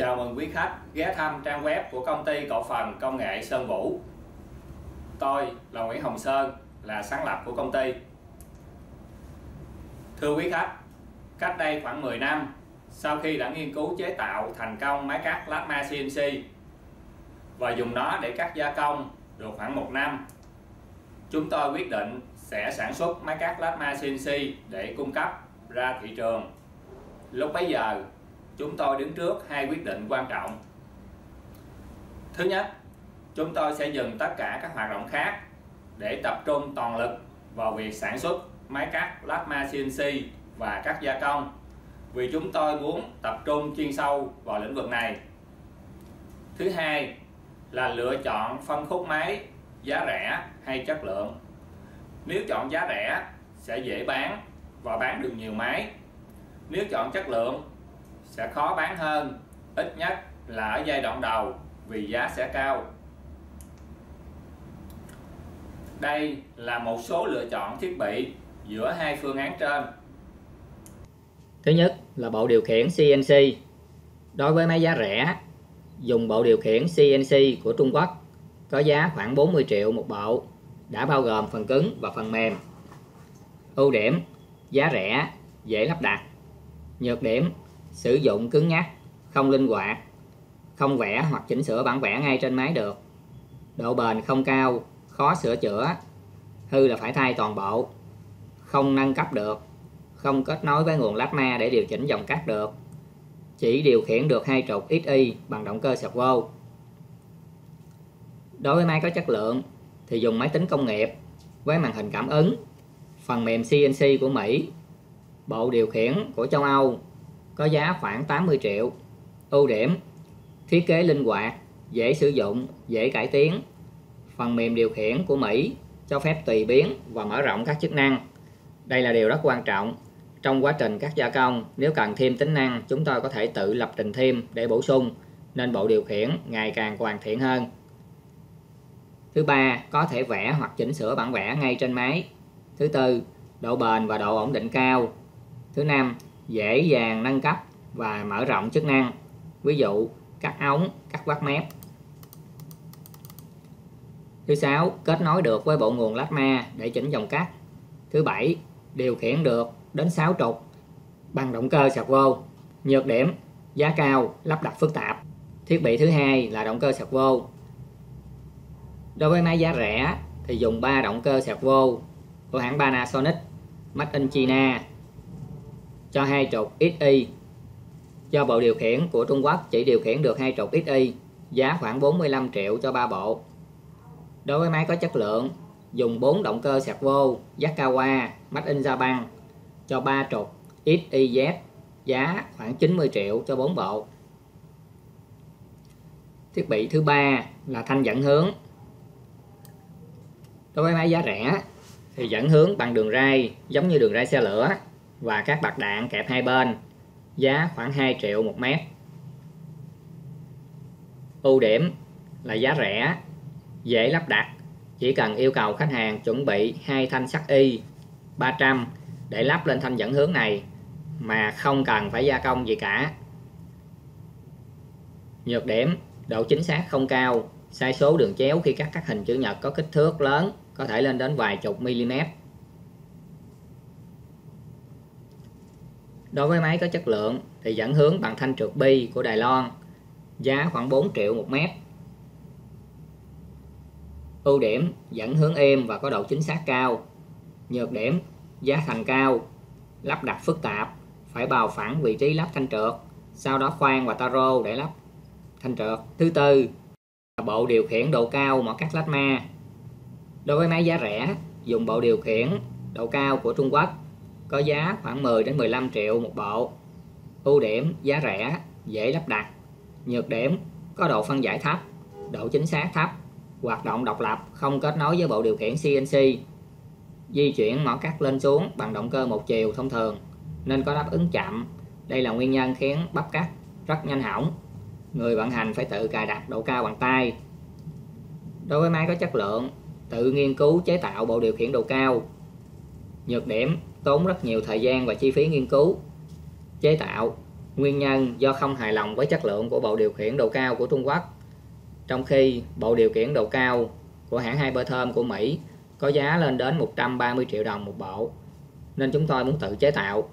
Chào mừng quý khách ghé thăm trang web của công ty cổ phần công nghệ Sơn Vũ. Tôi là Nguyễn Hồng Sơn, là sáng lập của công ty. Thưa quý khách, cách đây khoảng 10 năm, sau khi đã nghiên cứu chế tạo thành công máy cắt plasma CNC và dùng nó để cắt gia công được khoảng 1 năm, chúng tôi quyết định sẽ sản xuất máy cắt plasma CNC để cung cấp ra thị trường. Lúc bấy giờ, chúng tôi đứng trước hai quyết định quan trọng. Thứ nhất, chúng tôi sẽ dừng tất cả các hoạt động khác để tập trung toàn lực vào việc sản xuất máy cắt plasma CNC và cắt gia công, vì chúng tôi muốn tập trung chuyên sâu vào lĩnh vực này. Thứ hai là lựa chọn phân khúc máy giá rẻ hay chất lượng. Nếu chọn giá rẻ sẽ dễ bán và bán được nhiều máy. Nếu chọn chất lượng sẽ khó bán hơn, ít nhất là ở giai đoạn đầu, vì giá sẽ cao. Đây là một số lựa chọn thiết bị giữa hai phương án trên. Thứ nhất là bộ điều khiển CNC. Đối với máy giá rẻ, dùng bộ điều khiển CNC của Trung Quốc có giá khoảng 40 triệu một bộ, đã bao gồm phần cứng và phần mềm. Ưu điểm: giá rẻ, dễ lắp đặt. Nhược điểm: sử dụng cứng nhắc, không linh hoạt, không vẽ hoặc chỉnh sửa bản vẽ ngay trên máy được. Độ bền không cao, khó sửa chữa, hư là phải thay toàn bộ. Không nâng cấp được, không kết nối với nguồn plasma để điều chỉnh dòng cắt được. Chỉ điều khiển được 2 trục XY bằng động cơ servo. Đối với máy có chất lượng thì dùng máy tính công nghiệp với màn hình cảm ứng, phần mềm CNC của Mỹ, bộ điều khiển của châu Âu, có giá khoảng 80 triệu. Ưu điểm: thiết kế linh hoạt, dễ sử dụng, dễ cải tiến. Phần mềm điều khiển của Mỹ cho phép tùy biến và mở rộng các chức năng. Đây là điều rất quan trọng. Trong quá trình cắt gia công, nếu cần thêm tính năng, chúng tôi có thể tự lập trình thêm để bổ sung, nên bộ điều khiển ngày càng hoàn thiện hơn. Thứ ba, có thể vẽ hoặc chỉnh sửa bản vẽ ngay trên máy. Thứ tư, độ bền và độ ổn định cao. Thứ năm, dễ dàng nâng cấp và mở rộng chức năng, ví dụ cắt ống, cắt vắt mép. Thứ sáu, kết nối được với bộ nguồn plasma để chỉnh dòng cắt. Thứ bảy, điều khiển được đến 6 trục bằng động cơ servo. Nhược điểm: giá cao, lắp đặt phức tạp. Thiết bị thứ hai là động cơ servo. Đối với máy giá rẻ thì dùng 3 động cơ servo của hãng Panasonic, made in China, cho 2 trục XY. Do bộ điều khiển của Trung Quốc chỉ điều khiển được 2 trục XY, giá khoảng 45 triệu cho 3 bộ. Đối với máy có chất lượng, dùng 4 động cơ servo Yaskawa, made in Japan, cho 3 trục XYZ, giá khoảng 90 triệu cho 4 bộ. Thiết bị thứ ba là thanh dẫn hướng. Đối với máy giá rẻ thì dẫn hướng bằng đường ray giống như đường ray xe lửa và các bạc đạn kẹp hai bên, giá khoảng 2 triệu một mét. Ưu điểm là giá rẻ, dễ lắp đặt, chỉ cần yêu cầu khách hàng chuẩn bị 2 thanh sắt Y 300 để lắp lên thanh dẫn hướng này mà không cần phải gia công gì cả. Nhược điểm: độ chính xác không cao, sai số đường chéo khi cắt các hình chữ nhật có kích thước lớn, có thể lên đến vài chục mm. Đối với máy có chất lượng thì dẫn hướng bằng thanh trượt bi của Đài Loan, giá khoảng 4 triệu một mét. Ưu điểm: dẫn hướng êm và có độ chính xác cao. Nhược điểm: giá thành cao, lắp đặt phức tạp, phải bào phẳng vị trí lắp thanh trượt, sau đó khoan và taro để lắp thanh trượt. Thứ tư là bộ điều khiển độ cao mỏ cắt plasma. Đối với máy giá rẻ, dùng bộ điều khiển độ cao của Trung Quốc, có giá khoảng 10 đến 15 triệu một bộ. Ưu điểm: giá rẻ, dễ lắp đặt. Nhược điểm: có độ phân giải thấp, độ chính xác thấp, hoạt động độc lập, không kết nối với bộ điều khiển CNC. Di chuyển mỏ cắt lên xuống bằng động cơ một chiều thông thường nên có đáp ứng chậm. Đây là nguyên nhân khiến bắp cắt rất nhanh hỏng. Người vận hành phải tự cài đặt độ cao bằng tay. Đối với máy có chất lượng, tự nghiên cứu chế tạo bộ điều khiển độ cao. Nhược điểm: tốn rất nhiều thời gian và chi phí nghiên cứu, chế tạo, Nguyên nhân do không hài lòng với chất lượng của bộ điều khiển độ cao của Trung Quốc, trong khi bộ điều khiển độ cao của hãng Hypertherm của Mỹ có giá lên đến 130 triệu đồng một bộ, nên chúng tôi muốn tự chế tạo.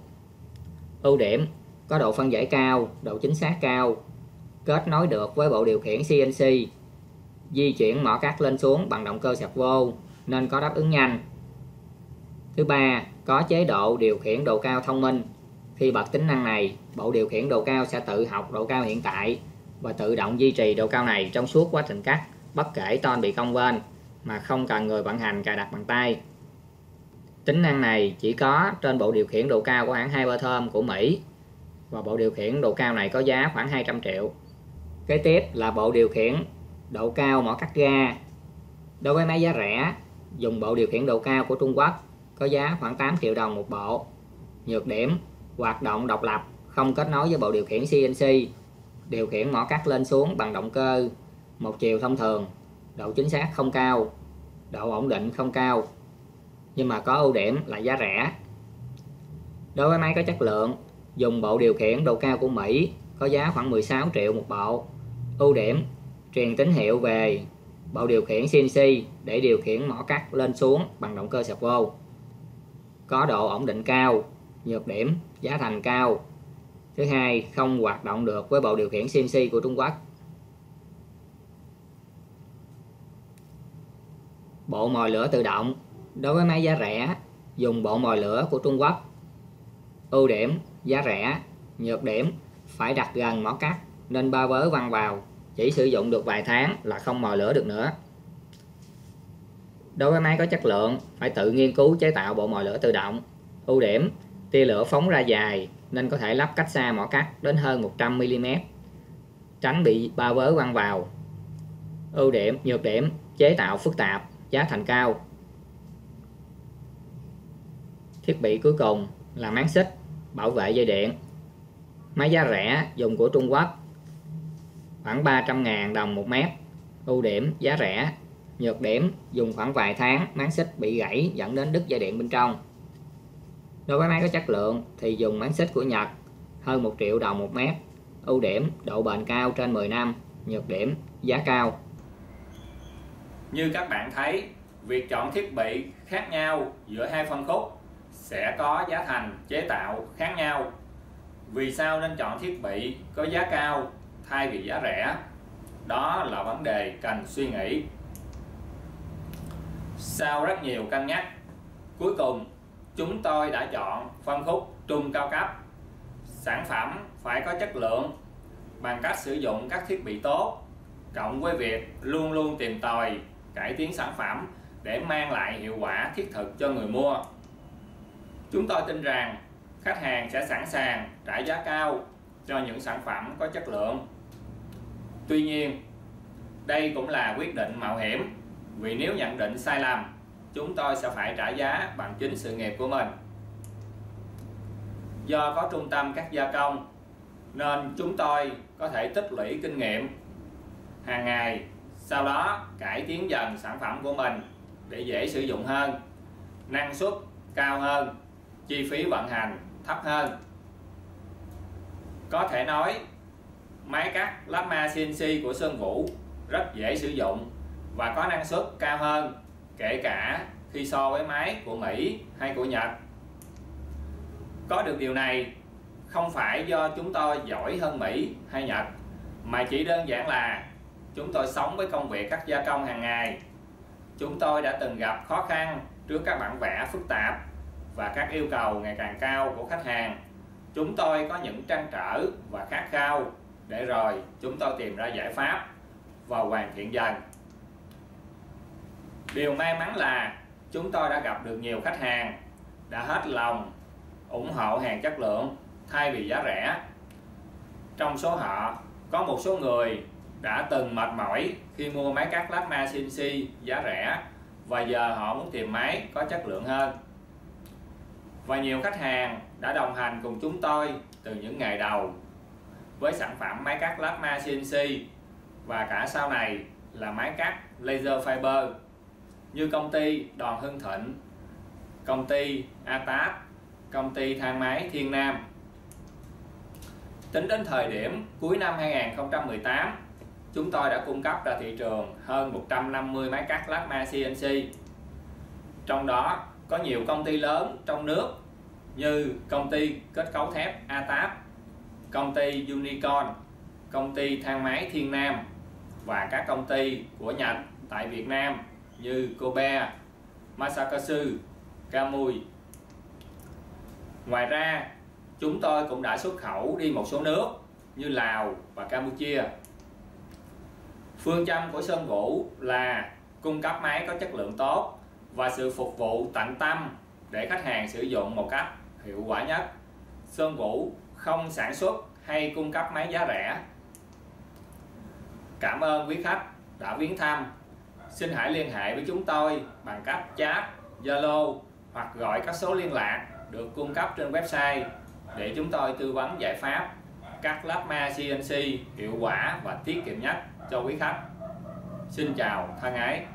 Ưu điểm: có độ phân giải cao, độ chính xác cao, kết nối được với bộ điều khiển CNC, di chuyển mỏ cắt lên xuống bằng động cơ servo nên có đáp ứng nhanh. Thứ ba, có chế độ điều khiển độ cao thông minh. Khi bật tính năng này, bộ điều khiển độ cao sẽ tự học độ cao hiện tại và tự động duy trì độ cao này trong suốt quá trình cắt, bất kể ton bị cong vênh, mà không cần người vận hành cài đặt bằng tay. Tính năng này chỉ có trên bộ điều khiển độ cao của hãng Hypertherm của Mỹ, và bộ điều khiển độ cao này có giá khoảng 200 triệu. Kế tiếp là bộ điều khiển độ cao mỏ cắt ga. Đối với máy giá rẻ, dùng bộ điều khiển độ cao của Trung Quốc có giá khoảng 8 triệu đồng một bộ. Nhược điểm: hoạt động độc lập, không kết nối với bộ điều khiển CNC, điều khiển mỏ cắt lên xuống bằng động cơ một chiều thông thường, độ chính xác không cao, độ ổn định không cao, nhưng mà có ưu điểm là giá rẻ. Đối với máy có chất lượng, dùng bộ điều khiển độ cao của Mỹ có giá khoảng 16 triệu một bộ. Ưu điểm: truyền tín hiệu về bộ điều khiển CNC để điều khiển mỏ cắt lên xuống bằng động cơ servo, có độ ổn định cao. Nhược điểm: giá thành cao. Thứ hai, không hoạt động được với bộ điều khiển CNC của Trung Quốc. Bộ mồi lửa tự động. Đối với máy giá rẻ, dùng bộ mồi lửa của Trung Quốc. Ưu điểm: giá rẻ. Nhược điểm: phải đặt gần mỏ cắt nên ba vớ văng vào, chỉ sử dụng được vài tháng là không mồi lửa được nữa. Đối với máy có chất lượng, phải tự nghiên cứu chế tạo bộ mồi lửa tự động. Ưu điểm: tia lửa phóng ra dài nên có thể lắp cách xa mỏ cắt đến hơn 100 mm, tránh bị ba vớ văng vào. Nhược điểm: chế tạo phức tạp, giá thành cao. Thiết bị cuối cùng là máng xích bảo vệ dây điện. Máy giá rẻ dùng của Trung Quốc khoảng 300.000 đồng một mét. Ưu điểm: giá rẻ. Nhược điểm: dùng khoảng vài tháng máng xích bị gãy dẫn đến đứt dây điện bên trong. Đối với máy có chất lượng thì dùng máng xích của Nhật, hơn 1 triệu đồng một mét. Ưu điểm: độ bền cao trên 10 năm. Nhược điểm: giá cao. Như các bạn thấy, việc chọn thiết bị khác nhau giữa hai phân khúc sẽ có giá thành chế tạo khác nhau. Vì sao nên chọn thiết bị có giá cao thay vì giá rẻ? Đó là vấn đề cần suy nghĩ. Sau rất nhiều cân nhắc, cuối cùng chúng tôi đã chọn phân khúc trung cao cấp. Sản phẩm phải có chất lượng bằng cách sử dụng các thiết bị tốt, cộng với việc luôn luôn tìm tòi cải tiến sản phẩm để mang lại hiệu quả thiết thực cho người mua. Chúng tôi tin rằng khách hàng sẽ sẵn sàng trả giá cao cho những sản phẩm có chất lượng. Tuy nhiên, đây cũng là quyết định mạo hiểm, vì nếu nhận định sai lầm, chúng tôi sẽ phải trả giá bằng chính sự nghiệp của mình. Do có trung tâm cắt gia công nên chúng tôi có thể tích lũy kinh nghiệm hàng ngày, sau đó cải tiến dần sản phẩm của mình để dễ sử dụng hơn, năng suất cao hơn, chi phí vận hành thấp hơn. Có thể nói, máy cắt Lama CNC của Sơn Vũ rất dễ sử dụng và có năng suất cao hơn, kể cả khi so với máy của Mỹ hay của Nhật. Có được điều này không phải do chúng tôi giỏi hơn Mỹ hay Nhật, mà chỉ đơn giản là chúng tôi sống với công việc cắt gia công hàng ngày. Chúng tôi đã từng gặp khó khăn trước các bản vẽ phức tạp và các yêu cầu ngày càng cao của khách hàng. Chúng tôi có những trăn trở và khát khao, để rồi chúng tôi tìm ra giải pháp và hoàn thiện dần. Điều may mắn là chúng tôi đã gặp được nhiều khách hàng đã hết lòng ủng hộ hàng chất lượng thay vì giá rẻ. Trong số họ, có một số người đã từng mệt mỏi khi mua máy cắt Lama CNC giá rẻ và giờ họ muốn tìm máy có chất lượng hơn. Và nhiều khách hàng đã đồng hành cùng chúng tôi từ những ngày đầu với sản phẩm máy cắt Lama CNC và cả sau này là máy cắt laser fiber, như công ty Đoàn Hưng Thịnh, công ty Atat, công ty thang máy Thiên Nam. tính đến thời điểm cuối năm 2018, chúng tôi đã cung cấp ra thị trường hơn 150 máy cắt plasma CNC. Trong đó có nhiều công ty lớn trong nước như công ty kết cấu thép ATAP, công ty Unicorn, công ty thang máy Thiên Nam và các công ty của Nhật tại Việt Nam như Kobe, Masakasu, Kamui. Ngoài ra, chúng tôi cũng đã xuất khẩu đi một số nước như Lào và Campuchia. Phương châm của Sơn Vũ là cung cấp máy có chất lượng tốt và sự phục vụ tận tâm để khách hàng sử dụng một cách hiệu quả nhất. Sơn Vũ không sản xuất hay cung cấp máy giá rẻ. Cảm ơn quý khách đã viếng thăm. Xin hãy liên hệ với chúng tôi bằng cách chat, Zalo hoặc gọi các số liên lạc được cung cấp trên website để chúng tôi tư vấn giải pháp cắt plasma CNC hiệu quả và tiết kiệm nhất cho quý khách. Xin chào thân ái.